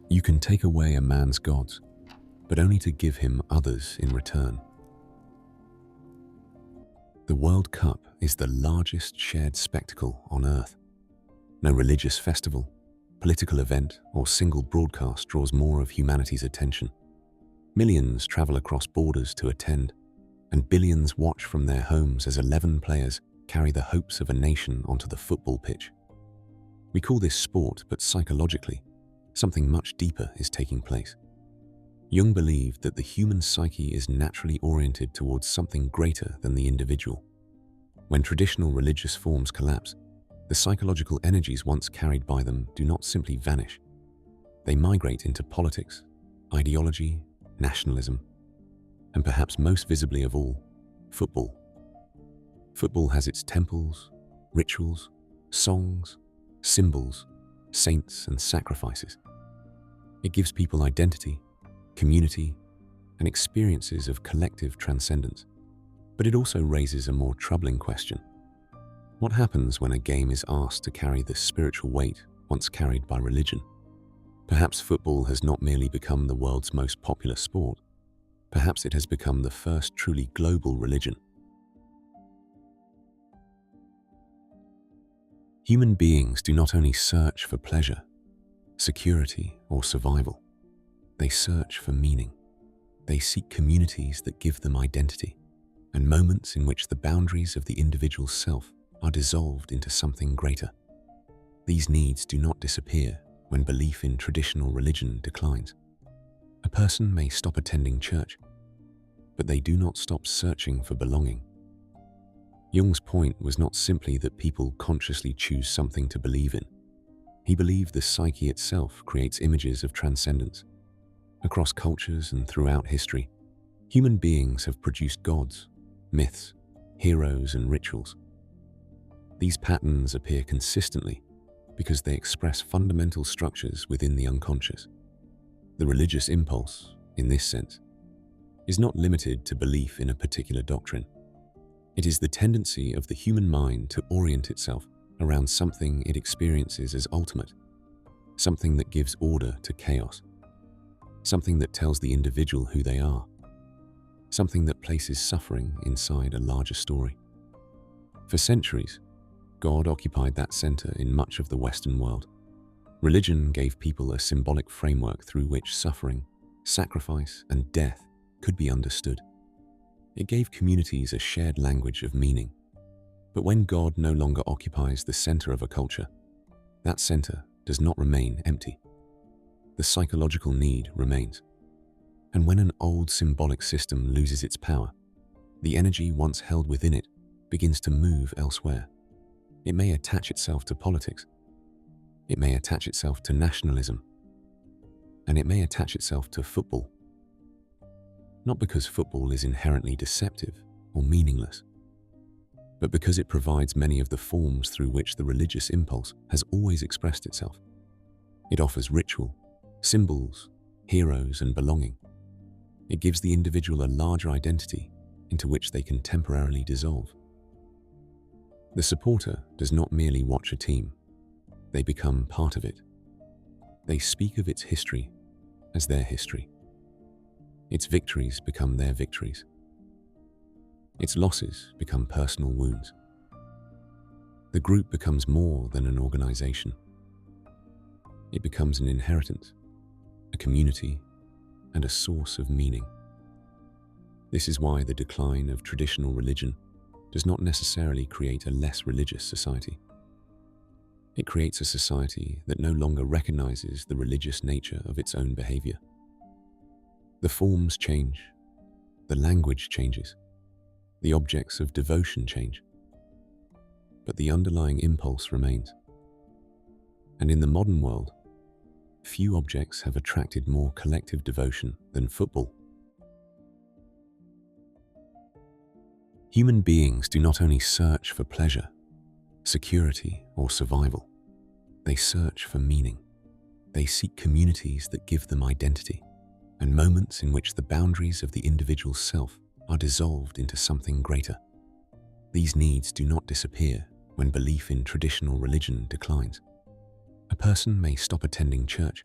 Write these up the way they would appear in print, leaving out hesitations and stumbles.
You can take away a man's gods, but only to give him others in return. The World Cup is the largest shared spectacle on Earth. No religious festival, political event, or single broadcast draws more of humanity's attention. Millions travel across borders to attend, and billions watch from their homes as 11 players carry the hopes of a nation onto the football pitch. We call this sport, but psychologically, something much deeper is taking place. Jung believed that the human psyche is naturally oriented towards something greater than the individual. When traditional religious forms collapse, the psychological energies once carried by them do not simply vanish. They migrate into politics, ideology, nationalism, and perhaps most visibly of all, football. Football has its temples, rituals, songs, symbols, saints, and sacrifices. It gives people identity, community, and experiences of collective transcendence. But it also raises a more troubling question. What happens when a game is asked to carry the spiritual weight once carried by religion? Perhaps football has not merely become the world's most popular sport. Perhaps it has become the first truly global religion. Human beings do not only search for pleasure, security, or survival. They search for meaning. They seek communities that give them identity, and moments in which the boundaries of the individual self are dissolved into something greater. These needs do not disappear when belief in traditional religion declines. A person may stop attending church, but they do not stop searching for belonging. Jung's point was not simply that people consciously choose something to believe in. He believed the psyche itself creates images of transcendence. Across cultures and throughout history, human beings have produced gods, myths, heroes, and rituals. These patterns appear consistently because they express fundamental structures within the unconscious. The religious impulse, in this sense, is not limited to belief in a particular doctrine. It is the tendency of the human mind to orient itself around something it experiences as ultimate, something that gives order to chaos, something that tells the individual who they are, something that places suffering inside a larger story. For centuries, God occupied that center in much of the Western world. Religion gave people a symbolic framework through which suffering, sacrifice, and death could be understood. It gave communities a shared language of meaning. But when God no longer occupies the center of a culture, that center does not remain empty. The psychological need remains. And when an old symbolic system loses its power, the energy once held within it begins to move elsewhere. It may attach itself to politics. It may attach itself to nationalism. And it may attach itself to football. Not because football is inherently deceptive or meaningless, but because it provides many of the forms through which the religious impulse has always expressed itself. It offers ritual, symbols, heroes, and belonging. It gives the individual a larger identity into which they can temporarily dissolve. The supporter does not merely watch a team. They become part of it. They speak of its history as their history. Its victories become their victories. Its losses become personal wounds. The group becomes more than an organization. It becomes an inheritance, a community, and a source of meaning. This is why the decline of traditional religion does not necessarily create a less religious society. It creates a society that no longer recognizes the religious nature of its own behavior. The forms change, the language changes, the objects of devotion change, but the underlying impulse remains. And in the modern world, few objects have attracted more collective devotion than football. Human beings do not only search for pleasure, security, or survival. They search for meaning. They seek communities that give them identity, and moments in which the boundaries of the individual self are dissolved into something greater. These needs do not disappear when belief in traditional religion declines. A person may stop attending church,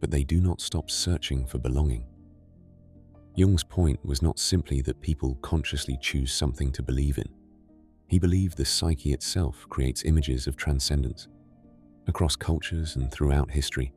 but they do not stop searching for belonging. Jung's point was not simply that people consciously choose something to believe in. He believed the psyche itself creates images of transcendence. Across cultures and throughout history,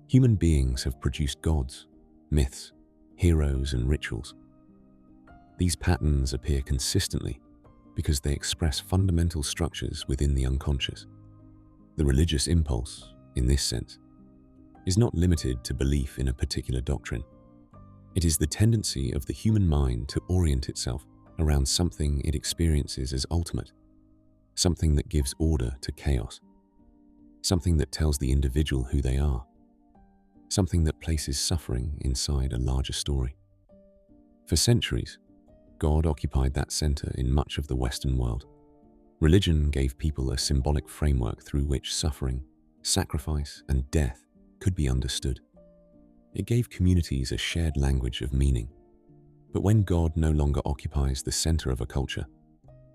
human beings have produced gods, myths, heroes, and rituals. These patterns appear consistently because they express fundamental structures within the unconscious. The religious impulse, in this sense, is not limited to belief in a particular doctrine. It is the tendency of the human mind to orient itself around something it experiences as ultimate, something that gives order to chaos, something that tells the individual who they are, something that places suffering inside a larger story. For centuries, God occupied that center in much of the Western world. Religion gave people a symbolic framework through which suffering, sacrifice, and death could be understood. It gave communities a shared language of meaning. But when God no longer occupies the center of a culture,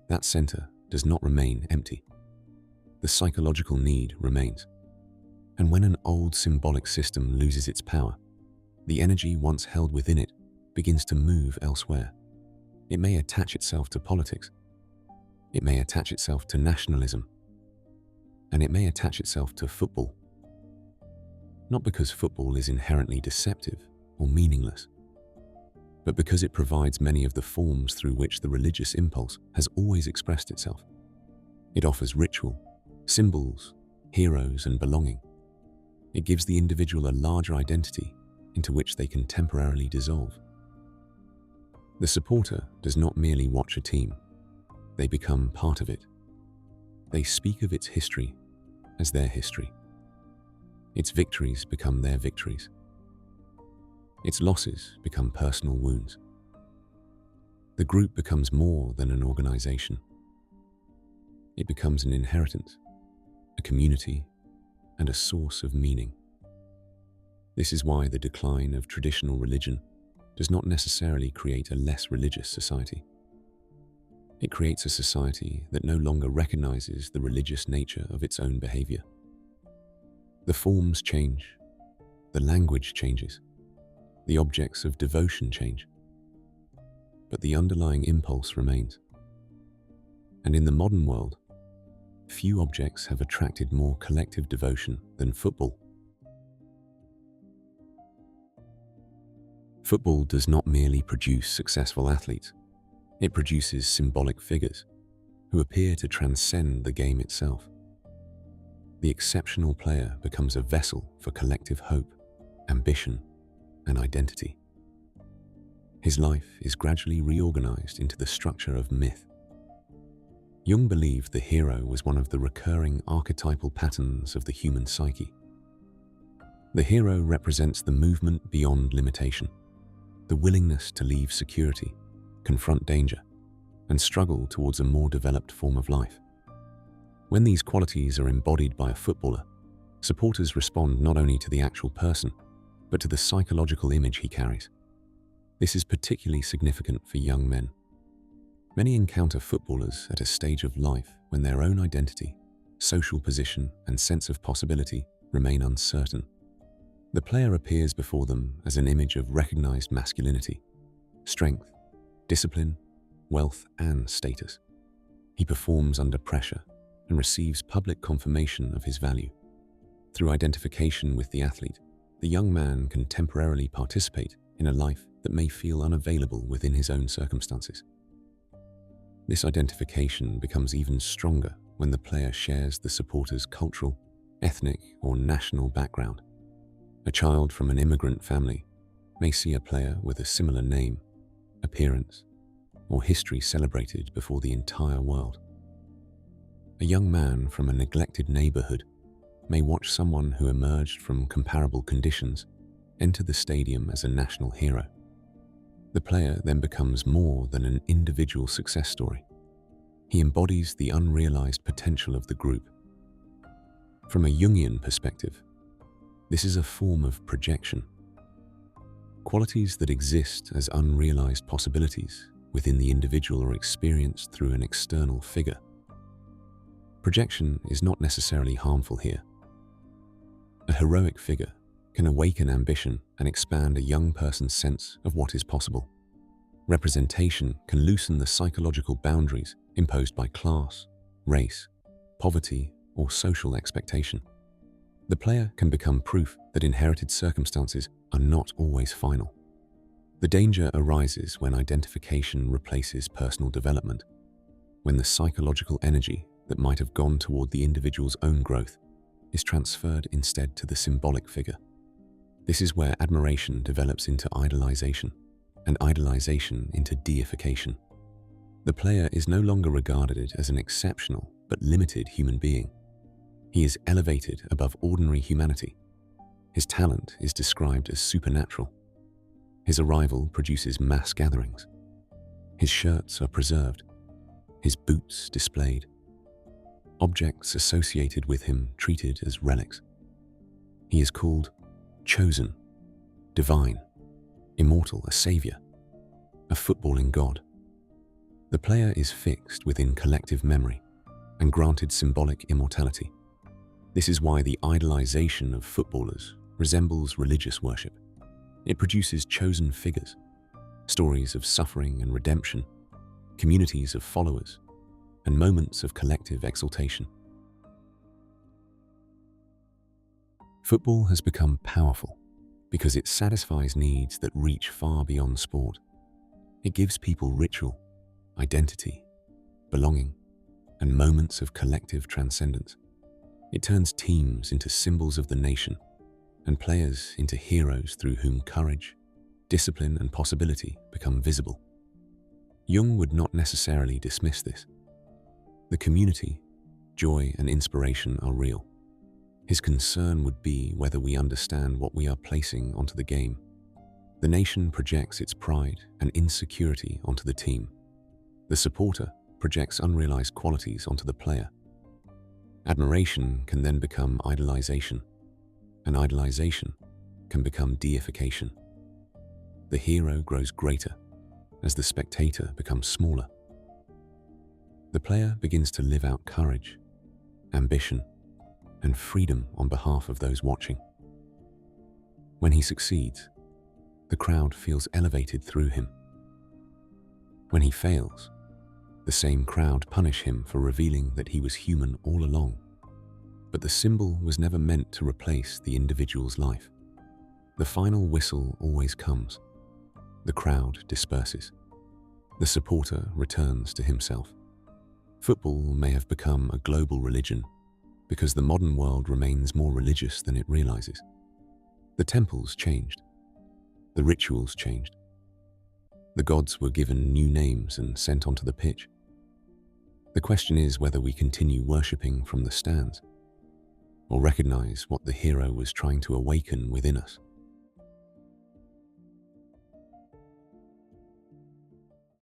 that center does not remain empty. The psychological need remains. And when an old symbolic system loses its power, the energy once held within it begins to move elsewhere. It may attach itself to politics. It may attach itself to nationalism. And it may attach itself to football. Not because football is inherently deceptive or meaningless, but because it provides many of the forms through which the religious impulse has always expressed itself. It offers ritual, symbols, heroes, and belonging. It gives the individual a larger identity into which they can temporarily dissolve. The supporter does not merely watch a team, they become part of it. They speak of its history as their history. Its victories become their victories. Its losses become personal wounds. The group becomes more than an organization. It becomes an inheritance, a community, and a source of meaning. This is why the decline of traditional religion does not necessarily create a less religious society. It creates a society that no longer recognizes the religious nature of its own behavior. The forms change, the language changes, the objects of devotion change, but the underlying impulse remains. And in the modern world, few objects have attracted more collective devotion than football. Football does not merely produce successful athletes, it produces symbolic figures who appear to transcend the game itself. The exceptional player becomes a vessel for collective hope, ambition, and identity. His life is gradually reorganized into the structure of myth. Jung believed the hero was one of the recurring archetypal patterns of the human psyche. The hero represents the movement beyond limitation, the willingness to leave security, confront danger, and struggle towards a more developed form of life. When these qualities are embodied by a footballer, supporters respond not only to the actual person, but to the psychological image he carries. This is particularly significant for young men. Many encounter footballers at a stage of life when their own identity, social position, and sense of possibility remain uncertain. The player appears before them as an image of recognized masculinity, strength, discipline, wealth, and status. He performs under pressure and receives public confirmation of his value. Through identification with the athlete, the young man can temporarily participate in a life that may feel unavailable within his own circumstances. This identification becomes even stronger when the player shares the supporter's cultural, ethnic, or national background. A child from an immigrant family may see a player with a similar name, appearance, or history celebrated before the entire world. A young man from a neglected neighborhood may watch someone who emerged from comparable conditions enter the stadium as a national hero. The player then becomes more than an individual success story. He embodies the unrealized potential of the group. From a Jungian perspective, this is a form of projection. Qualities that exist as unrealized possibilities within the individual are experienced through an external figure. Projection is not necessarily harmful here. A heroic figure, can awaken ambition and expand a young person's sense of what is possible. Representation can loosen the psychological boundaries imposed by class, race, poverty, or social expectation. The player can become proof that inherited circumstances are not always final. The danger arises when identification replaces personal development, when the psychological energy that might have gone toward the individual's own growth is transferred instead to the symbolic figure. This is where admiration develops into idolization, and idolization into deification. The player is no longer regarded as an exceptional but limited human being. He is elevated above ordinary humanity. His talent is described as supernatural. His arrival produces mass gatherings. His shirts are preserved, his boots displayed, objects associated with him treated as relics. He is called chosen, divine, immortal, a savior, a footballing god. The player is fixed within collective memory and granted symbolic immortality. This is why the idolization of footballers resembles religious worship. It produces chosen figures, stories of suffering and redemption, communities of followers, and moments of collective exaltation. Football has become powerful because it satisfies needs that reach far beyond sport. It gives people ritual, identity, belonging, and moments of collective transcendence. It turns teams into symbols of the nation and players into heroes through whom courage, discipline, and possibility become visible. Jung would not necessarily dismiss this. The community, joy, and inspiration are real. His concern would be whether we understand what we are placing onto the game. The nation projects its pride and insecurity onto the team. The supporter projects unrealized qualities onto the player. Admiration can then become idolization, and idolization can become deification. The hero grows greater as the spectator becomes smaller. The player begins to live out courage, ambition, and freedom on behalf of those watching. When he succeeds, the crowd feels elevated through him. When he fails, the same crowd punish him for revealing that he was human all along. But the symbol was never meant to replace the individual's life. The final whistle always comes. The crowd disperses. The supporter returns to himself. Football may have become a global religion because the modern world remains more religious than it realizes. The temples changed. The rituals changed. The gods were given new names and sent onto the pitch. The question is whether we continue worshipping from the stands or recognize what the hero was trying to awaken within us.